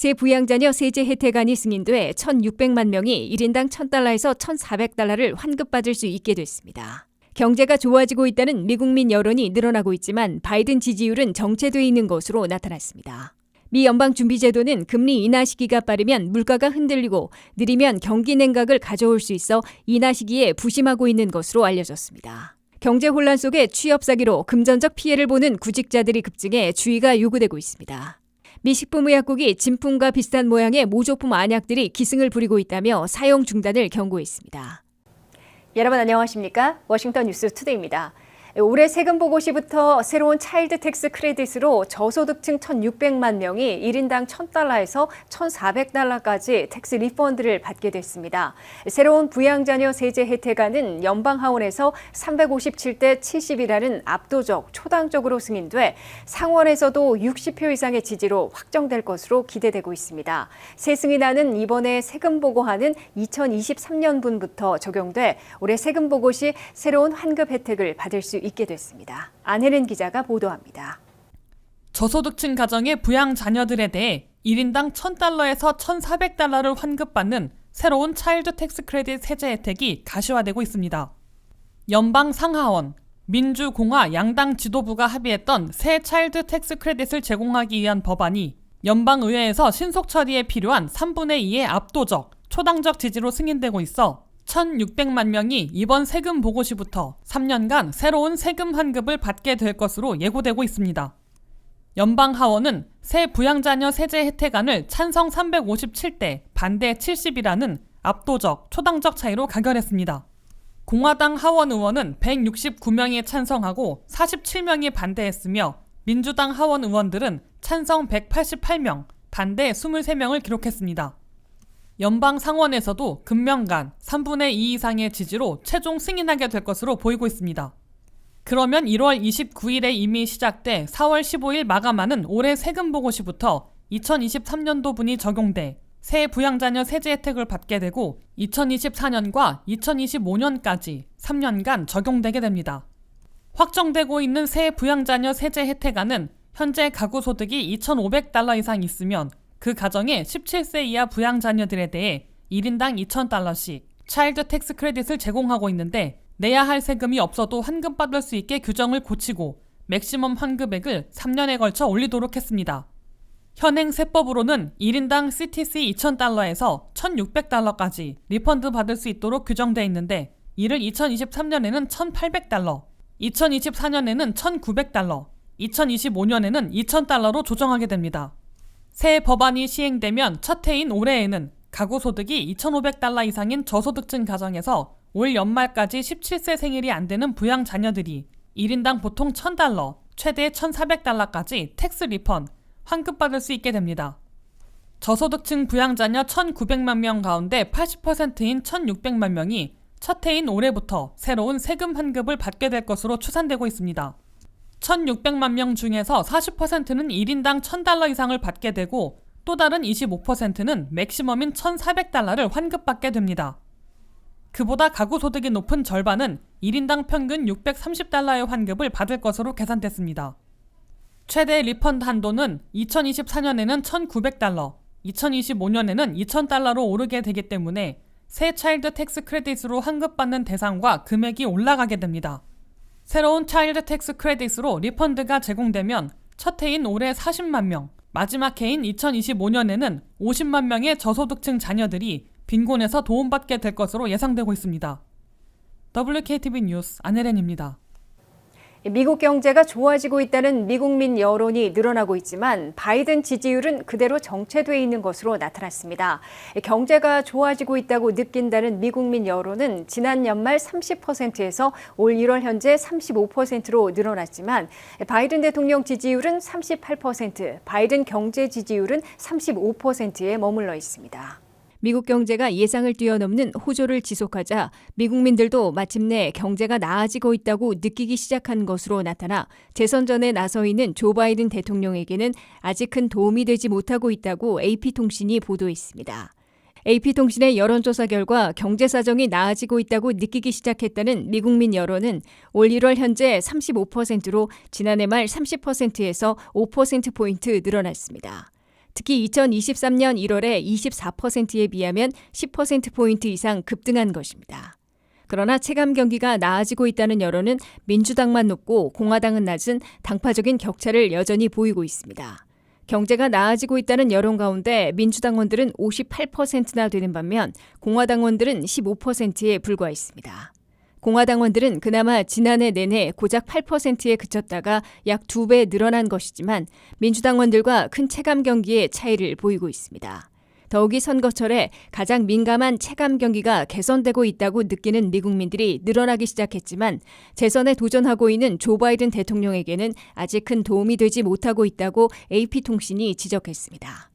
새 부양자녀 세제 혜택안이 승인돼 1,600만 명이 1인당 $1,000에서 $1,400를 환급받을 수 있게 됐습니다. 경제가 좋아지고 있다는 미국민 여론이 늘어나고 있지만 바이든 지지율은 정체돼 있는 것으로 나타났습니다. 미 연방준비제도는 금리 인하 시기가 빠르면 물가가 흔들리고 느리면 경기 냉각을 가져올 수 있어 인하 시기에 부심하고 있는 것으로 알려졌습니다. 경제 혼란 속에 취업 사기로 금전적 피해를 보는 구직자들이 급증해 주의가 요구되고 있습니다. 미 식품의약국이 진품과 비슷한 모양의 모조품 안약들이 기승을 부리고 있다며 사용 중단을 경고했습니다. 여러분 안녕하십니까? 워싱턴 뉴스 투데이입니다. 올해 세금 보고 시부터 새로운 차일드 텍스 크레딧으로 저소득층 1,600만 명이 1인당 $1,000에서 $1,400까지 텍스 리펀드를 받게 됐습니다. 새로운 부양자녀 세제 혜택안은 연방 하원에서 357대 70이라는 압도적 초당적으로 승인돼 상원에서도 60표 이상의 지지로 확정될 것으로 기대되고 있습니다. 새 승인안은 이번에 세금 보고하는 2023년분부터 적용돼 올해 세금 보고 시 새로운 환급 혜택을 받을 수 있게 됐습니다. 안혜린 기자가 보도합니다. 저소득층 가정의 부양 자녀들에 대해 1인당 $1,000에서 $1,400를 환급받는 새로운 차일드 텍스 크레딧 세제 혜택이 가시화되고 있습니다. 연방 상하원, 민주, 공화 양당 지도부가 합의했던 새 차일드 텍스 크레딧을 제공하기 위한 법안이 연방의회에서 신속 처리에 필요한 3분의 2의 압도적, 초당적 지지로 승인되고 있어 1,600만 명이 이번 세금 보고 시부터 3년간 새로운 세금 환급을 받게 될 것으로 예고되고 있습니다. 연방 하원은 새 부양자녀 세제 혜택안을 찬성 357대 반대 70이라는 압도적, 초당적 차이로 가결했습니다. 공화당 하원 의원은 169명이 찬성하고 47명이 반대했으며 민주당 하원 의원들은 찬성 188명, 반대 23명을 기록했습니다. 연방 상원에서도 금명간 3분의 2 이상의 지지로 최종 승인하게 될 것으로 보이고 있습니다. 그러면 1월 29일에 이미 시작돼 4월 15일 마감하는 올해 세금 보고 시부터 2023년도분이 적용돼 새 부양자녀 세제 혜택을 받게 되고 2024년과 2025년까지 3년간 적용되게 됩니다. 확정되고 있는 새 부양자녀 세제 혜택안은 현재 가구 소득이 $2,500 이상 있으면 그 가정의 17세 이하 부양자녀들에 대해 1인당 $2,000씩 차일드 텍스 크레딧을 제공하고 있는데 내야 할 세금이 없어도 환급받을 수 있게 규정을 고치고 맥시멈 환급액을 3년에 걸쳐 올리도록 했습니다. 현행 세법으로는 1인당 CTC $2,000에서 $1,600까지 리펀드 받을 수 있도록 규정되어 있는데 이를 2023년에는 $1,800, 2024년에는 $1,900, 2025년에는 $2,000로 조정하게 됩니다. 새 법안이 시행되면 첫 해인 올해에는 가구 소득이 $2,500 이상인 저소득층 가정에서 올 연말까지 17세 생일이 안 되는 부양 자녀들이 1인당 보통 $1,000, 최대 $1,400까지 텍스 리펀, 환급받을 수 있게 됩니다. 저소득층 부양자녀 1,900만 명 가운데 80%인 1,600만 명이 첫 해인 올해부터 새로운 세금 환급을 받게 될 것으로 추산되고 있습니다. 1,600만 명 중에서 40%는 1인당 $1,000 이상을 받게 되고 또 다른 25%는 맥시멈인 $1,400를 환급받게 됩니다. 그보다 가구 소득이 높은 절반은 1인당 평균 $630의 환급을 받을 것으로 계산됐습니다. 최대 리펀드 한도는 2024년에는 $1,900, 2025년에는 $2,000로 오르게 되기 때문에 새 차일드 텍스 크레딧으로 환급받는 대상과 금액이 올라가게 됩니다. 새로운 차일드 텍스 크레딧으로 리펀드가 제공되면 첫 해인 올해 40만 명, 마지막 해인 2025년에는 50만 명의 저소득층 자녀들이 빈곤에서 도움받게 될 것으로 예상되고 있습니다. WKTV 뉴스 안혜린입니다. 미국 경제가 좋아지고 있다는 미국민 여론이 늘어나고 있지만 바이든 지지율은 그대로 정체돼 있는 것으로 나타났습니다. 경제가 좋아지고 있다고 느낀다는 미국민 여론은 지난 연말 30%에서 올 1월 현재 35%로 늘어났지만 바이든 대통령 지지율은 38%, 바이든 경제 지지율은 35%에 머물러 있습니다. 미국 경제가 예상을 뛰어넘는 호조를 지속하자 미국민들도 마침내 경제가 나아지고 있다고 느끼기 시작한 것으로 나타나 재선전에 나서 있는 조 바이든 대통령에게는 아직 큰 도움이 되지 못하고 있다고 AP통신이 보도했습니다. AP통신의 여론조사 결과 경제 사정이 나아지고 있다고 느끼기 시작했다는 미국민 여론은 올 1월 현재 35%로 지난해 말 30%에서 5%포인트 늘어났습니다. 특히 2023년 1월에 24%에 비하면 10%포인트 이상 급등한 것입니다. 그러나 체감 경기가 나아지고 있다는 여론은 민주당만 높고 공화당은 낮은 당파적인 격차를 여전히 보이고 있습니다. 경제가 나아지고 있다는 여론 가운데 민주당원들은 58%나 되는 반면 공화당원들은 15%에 불과했습니다. 공화당원들은 그나마 지난해 내내 고작 8%에 그쳤다가 약 2배 늘어난 것이지만 민주당원들과 큰 체감 경기의 차이를 보이고 있습니다. 더욱이 선거철에 가장 민감한 체감 경기가 개선되고 있다고 느끼는 미국민들이 늘어나기 시작했지만 재선에 도전하고 있는 조 바이든 대통령에게는 아직 큰 도움이 되지 못하고 있다고 AP통신이 지적했습니다.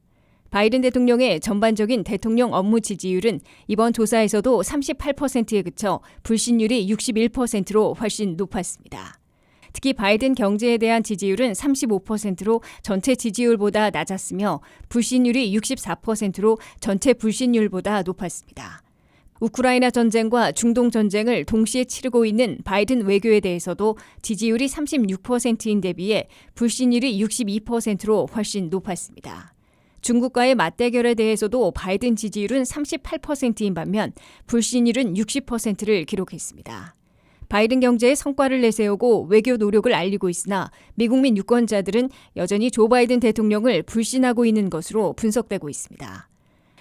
바이든 대통령의 전반적인 대통령 업무 지지율은 이번 조사에서도 38%에 그쳐 불신율이 61%로 훨씬 높았습니다. 특히 바이든 경제에 대한 지지율은 35%로 전체 지지율보다 낮았으며 불신율이 64%로 전체 불신율보다 높았습니다. 우크라이나 전쟁과 중동 전쟁을 동시에 치르고 있는 바이든 외교에 대해서도 지지율이 36%인 데 비해 불신율이 62%로 훨씬 높았습니다. 중국과의 맞대결에 대해서도 바이든 지지율은 38%인 반면 불신율은 60%를 기록했습니다. 바이든 경제의 성과를 내세우고 외교 노력을 알리고 있으나 미국민 유권자들은 여전히 조 바이든 대통령을 불신하고 있는 것으로 분석되고 있습니다.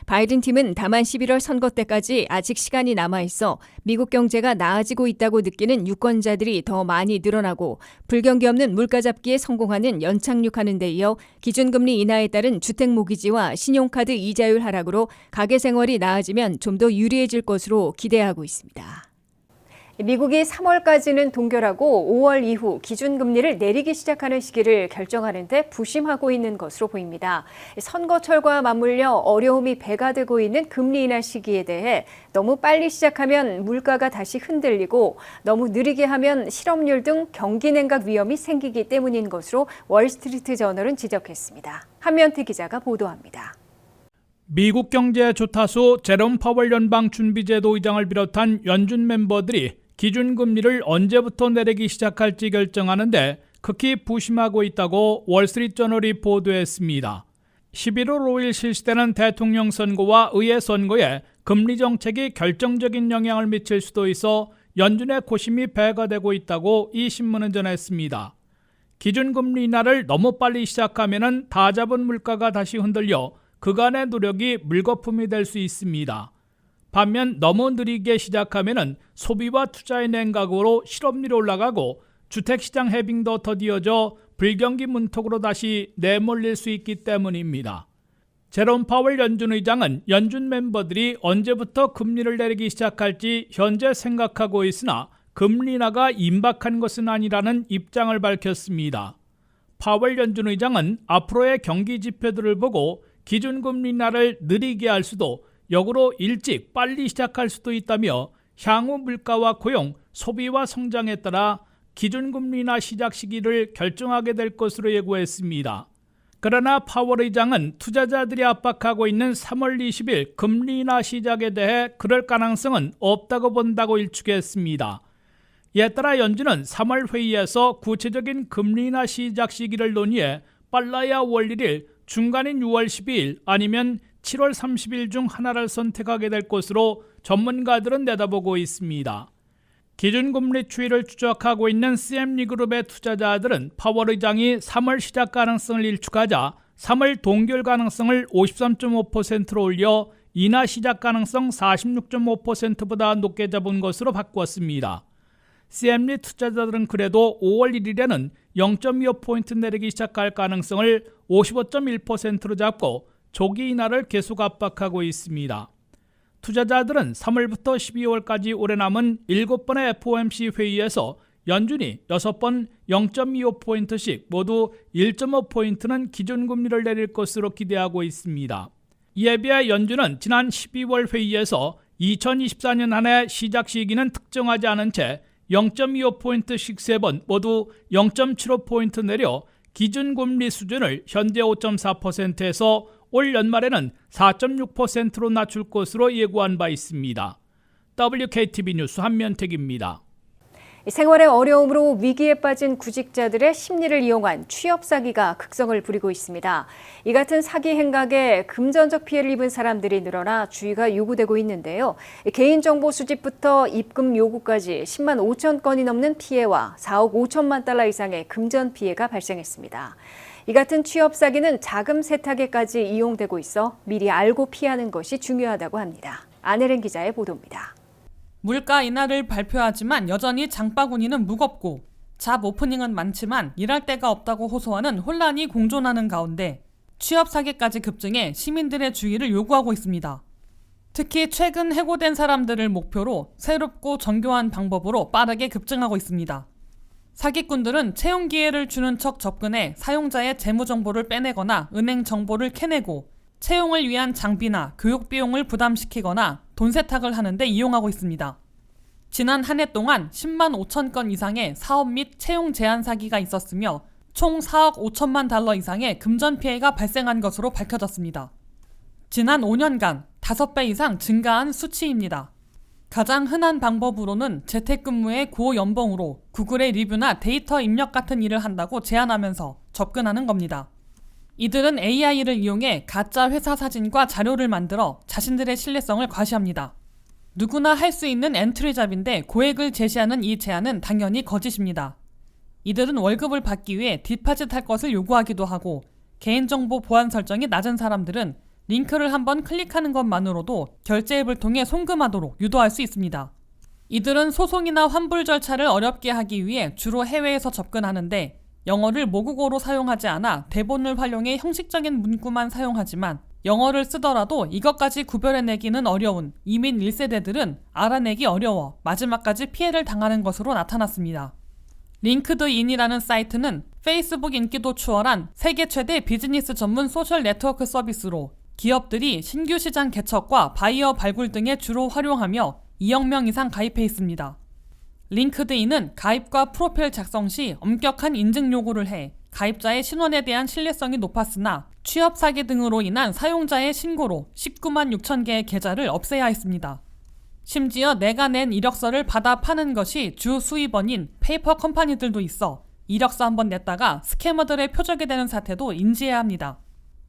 바이든 팀은 다만 11월 선거 때까지 아직 시간이 남아있어 미국 경제가 나아지고 있다고 느끼는 유권자들이 더 많이 늘어나고 불경기 없는 물가 잡기에 성공하는 연착륙하는 데 이어 기준금리 인하에 따른 주택 모기지와 신용카드 이자율 하락으로 가계 생활이 나아지면 좀 더 유리해질 것으로 기대하고 있습니다. 미국이 3월까지는 동결하고 5월 이후 기준금리를 내리기 시작하는 시기를 결정하는 데 부심하고 있는 것으로 보입니다. 선거철과 맞물려 어려움이 배가 되고 있는 금리 인하 시기에 대해 너무 빨리 시작하면 물가가 다시 흔들리고 너무 느리게 하면 실업률 등 경기 냉각 위험이 생기기 때문인 것으로 월스트리트 저널은 지적했습니다. 한면태 기자가 보도합니다. 미국 경제 조타수 제롬 파월 연방준비제도 의장을 비롯한 연준 멤버들이 기준금리를 언제부터 내리기 시작할지 결정하는데 극히 부심하고 있다고 월스트리트저널이 보도했습니다. 11월 5일 실시되는 대통령 선거와 의회 선거에 금리 정책이 결정적인 영향을 미칠 수도 있어 연준의 고심이 배가 되고 있다고 이 신문은 전했습니다. 기준금리 인하를 너무 빨리 시작하면 다 잡은 물가가 다시 흔들려 그간의 노력이 물거품이 될 수 있습니다. 반면 너무 느리게 시작하면 소비와 투자의 냉각으로 실업률이 올라가고 주택시장 해빙도 더디어져 불경기 문턱으로 다시 내몰릴 수 있기 때문입니다. 제롬 파월 연준 의장은 연준 멤버들이 언제부터 금리를 내리기 시작할지 현재 생각하고 있으나 금리 인하가 임박한 것은 아니라는 입장을 밝혔습니다. 파월 연준 의장은 앞으로의 경기 지표들을 보고 기준금리 인하를 느리게 할 수도 역으로 일찍 빨리 시작할 수도 있다며 향후 물가와 고용, 소비와 성장에 따라 기준금리 인하 시작 시기를 결정하게 될 것으로 예고했습니다. 그러나 파월 의장은 투자자들이 압박하고 있는 3월 20일 금리 인하 시작에 대해 그럴 가능성은 없다고 본다고 일축했습니다. 이에 따라 연준은 3월 회의에서 구체적인 금리 인하 시작 시기를 논의해 빨라야 5월 1일, 중간인 6월 12일 아니면 7월 30일 중 하나를 선택하게 될 것으로 전문가들은 내다보고 있습니다. 기준금리 추이를 추적하고 있는 CME그룹의 투자자들은 파월 의장이 3월 시작 가능성을 일축하자 3월 동결 가능성을 53.5%로 올려 인하 시작 가능성 46.5%보다 높게 잡은 것으로 바꾸었습니다. CME 투자자들은 그래도 5월 1일에는 0.25포인트 내리기 시작할 가능성을 55.1%로 잡고 조기 인하를 계속 압박하고 있습니다. 투자자들은 3월부터 12월까지 올해 남은 7번의 FOMC 회의에서 연준이 6번 0.25포인트씩 모두 1.5포인트는 기준금리를 내릴 것으로 기대하고 있습니다. 이에 비해 연준은 지난 12월 회의에서 2024년 한 해 시작 시기는 특정하지 않은 채 0.25포인트씩 3번 모두 0.75포인트 내려 기준금리 수준을 현재 5.4%에서 올 연말에는 4.6%로 낮출 것으로 예고한 바 있습니다. WKTV 뉴스 한면택입니다. 생활의 어려움으로 위기에 빠진 구직자들의 심리를 이용한 취업 사기가 극성을 부리고 있습니다. 이 같은 사기 행각에 금전적 피해를 입은 사람들이 늘어나 주의가 요구되고 있는데요. 개인정보 수집부터 입금 요구까지 10만 5천 건이 넘는 피해와 4억 5천만 달러 이상의 금전 피해가 발생했습니다. 이 같은 취업 사기는 자금 세탁에까지 이용되고 있어 미리 알고 피하는 것이 중요하다고 합니다. 안혜린 기자의 보도입니다. 물가 인하를 발표하지만 여전히 장바구니는 무겁고 잡 오프닝은 많지만 일할 데가 없다고 호소하는 혼란이 공존하는 가운데 취업 사기까지 급증해 시민들의 주의를 요구하고 있습니다. 특히 최근 해고된 사람들을 목표로 새롭고 정교한 방법으로 빠르게 급증하고 있습니다. 사기꾼들은 채용 기회를 주는 척 접근해 사용자의 재무 정보를 빼내거나 은행 정보를 캐내고 채용을 위한 장비나 교육 비용을 부담시키거나 돈 세탁을 하는데 이용하고 있습니다. 지난 한 해 동안 10만 5천 건 이상의 사업 및 채용 제한 사기가 있었으며 총 4억 5천만 달러 이상의 금전 피해가 발생한 것으로 밝혀졌습니다. 지난 5년간 5배 이상 증가한 수치입니다. 가장 흔한 방법으로는 재택근무의 고연봉으로 구글의 리뷰나 데이터 입력 같은 일을 한다고 제안하면서 접근하는 겁니다. 이들은 AI를 이용해 가짜 회사 사진과 자료를 만들어 자신들의 신뢰성을 과시합니다. 누구나 할 수 있는 엔트리 잡인데 고액을 제시하는 이 제안은 당연히 거짓입니다. 이들은 월급을 받기 위해 디파짓 할 것을 요구하기도 하고 개인정보 보안 설정이 낮은 사람들은 링크를 한번 클릭하는 것만으로도 결제 앱을 통해 송금하도록 유도할 수 있습니다. 이들은 소송이나 환불 절차를 어렵게 하기 위해 주로 해외에서 접근하는데 영어를 모국어로 사용하지 않아 대본을 활용해 형식적인 문구만 사용하지만 영어를 쓰더라도 이것까지 구별해내기는 어려운 이민 1세대들은 알아내기 어려워 마지막까지 피해를 당하는 것으로 나타났습니다. 링크드인이라는 사이트는 페이스북 인기도 추월한 세계 최대 비즈니스 전문 소셜 네트워크 서비스로 기업들이 신규 시장 개척과 바이어 발굴 등에 주로 활용하며 2억 명 이상 가입해 있습니다. 링크드인은 가입과 프로필 작성 시 엄격한 인증 요구를 해 가입자의 신원에 대한 신뢰성이 높았으나 취업 사기 등으로 인한 사용자의 신고로 19만 6천 개의 계좌를 없애야 했습니다. 심지어 내가 낸 이력서를 받아 파는 것이 주 수입원인 페이퍼 컴퍼니들도 있어 이력서 한번 냈다가 스캐머들의 표적이 되는 사태도 인지해야 합니다.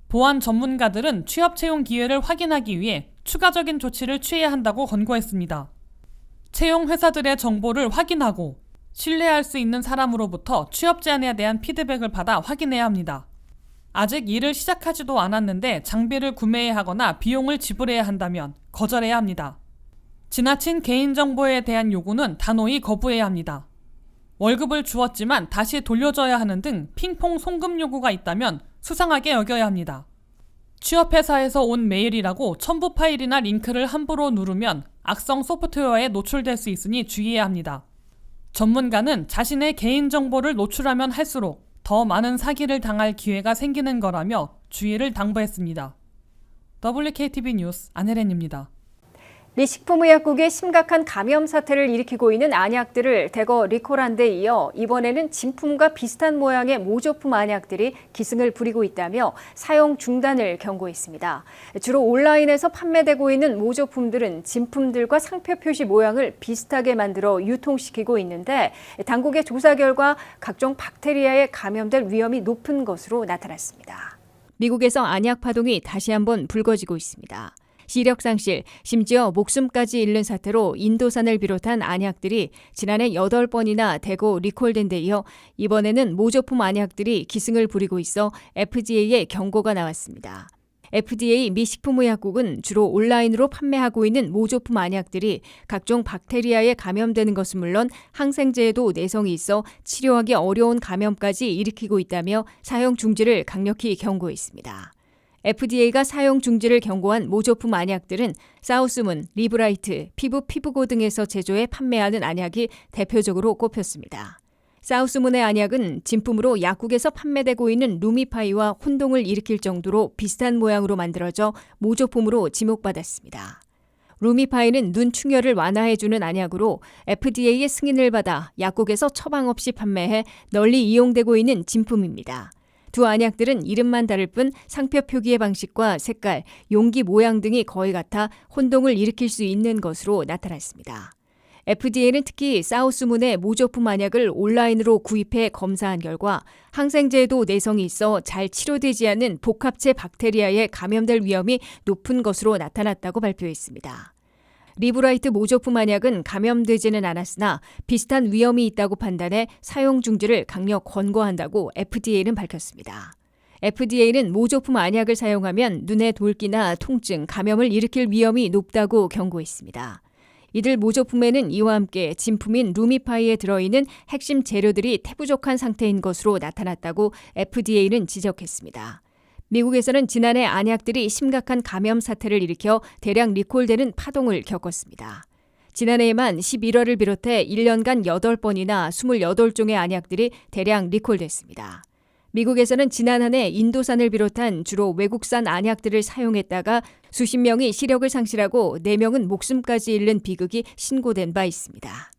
보안 전문가들은 취업 채용 기회를 확인하기 위해 추가적인 조치를 취해야 한다고 권고했습니다. 채용 회사들의 정보를 확인하고 신뢰할 수 있는 사람으로부터 취업 제안에 대한 피드백을 받아 확인해야 합니다. 아직 일을 시작하지도 않았는데 장비를 구매해야 하거나 비용을 지불해야 한다면 거절해야 합니다. 지나친 개인정보에 대한 요구는 단호히 거부해야 합니다. 월급을 주었지만 다시 돌려줘야 하는 등 핑퐁 송금 요구가 있다면 수상하게 여겨야 합니다. 취업회사에서 온 메일이라고 첨부 파일이나 링크를 함부로 누르면 악성 소프트웨어에 노출될 수 있으니 주의해야 합니다. 전문가는 자신의 개인정보를 노출하면 할수록 더 많은 사기를 당할 기회가 생기는 거라며 주의를 당부했습니다. WKTV 뉴스 안혜린입니다. 미 식품의약국이 심각한 감염 사태를 일으키고 있는 안약들을 대거 리콜한 데 이어 이번에는 진품과 비슷한 모양의 모조품 안약들이 기승을 부리고 있다며 사용 중단을 경고했습니다. 주로 온라인에서 판매되고 있는 모조품들은 진품들과 상표 표시 모양을 비슷하게 만들어 유통시키고 있는데 당국의 조사 결과 각종 박테리아에 감염될 위험이 높은 것으로 나타났습니다. 미국에서 안약 파동이 다시 한번 불거지고 있습니다. 시력 상실, 심지어 목숨까지 잃는 사태로 인도산을 비롯한 안약들이 지난해 8번이나 대거 리콜된 데 이어 이번에는 모조품 안약들이 기승을 부리고 있어 FDA의 경고가 나왔습니다. FDA 미 식품의약국은 주로 온라인으로 판매하고 있는 모조품 안약들이 각종 박테리아에 감염되는 것은 물론 항생제에도 내성이 있어 치료하기 어려운 감염까지 일으키고 있다며 사용 중지를 강력히 경고했습니다. FDA가 사용 중지를 경고한 모조품 안약들은 사우스문, 리브라이트, 피부고 등에서 제조해 판매하는 안약이 대표적으로 꼽혔습니다. 사우스문의 안약은 진품으로 약국에서 판매되고 있는 루미파이와 혼동을 일으킬 정도로 비슷한 모양으로 만들어져 모조품으로 지목받았습니다. 루미파이는 눈 충혈을 완화해주는 안약으로 FDA의 승인을 받아 약국에서 처방 없이 판매해 널리 이용되고 있는 진품입니다. 두 안약들은 이름만 다를 뿐 상표 표기의 방식과 색깔, 용기 모양 등이 거의 같아 혼동을 일으킬 수 있는 것으로 나타났습니다. FDA는 특히 사우스문의 모조품 안약을 온라인으로 구입해 검사한 결과 항생제에도 내성이 있어 잘 치료되지 않는 복합체 박테리아에 감염될 위험이 높은 것으로 나타났다고 발표했습니다. 리브라이트 모조품 안약은 감염되지는 않았으나 비슷한 위험이 있다고 판단해 사용 중지를 강력 권고한다고 FDA는 밝혔습니다. FDA는 모조품 안약을 사용하면 눈의 돌기나 통증, 감염을 일으킬 위험이 높다고 경고했습니다. 이들 모조품에는 이와 함께 진품인 루미파이에 들어있는 핵심 재료들이 태부족한 상태인 것으로 나타났다고 FDA는 지적했습니다. 미국에서는 지난해 안약들이 심각한 감염 사태를 일으켜 대량 리콜되는 파동을 겪었습니다. 지난해에만 11월을 비롯해 1년간 8번이나 28종의 안약들이 대량 리콜됐습니다. 미국에서는 지난 한 해 인도산을 비롯한 주로 외국산 안약들을 사용했다가 수십 명이 시력을 상실하고 4명은 목숨까지 잃는 비극이 신고된 바 있습니다.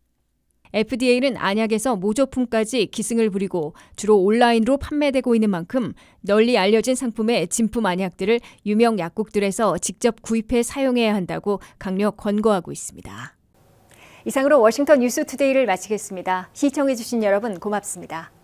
FDA는 안약에서 모조품까지 기승을 부리고 주로 온라인으로 판매되고 있는 만큼 널리 알려진 상품의 진품 안약들을 유명 약국들에서 직접 구입해 사용해야 한다고 강력 권고하고 있습니다. 이상으로 워싱턴 뉴스투데이를 마치겠습니다. 시청해주신 여러분 고맙습니다.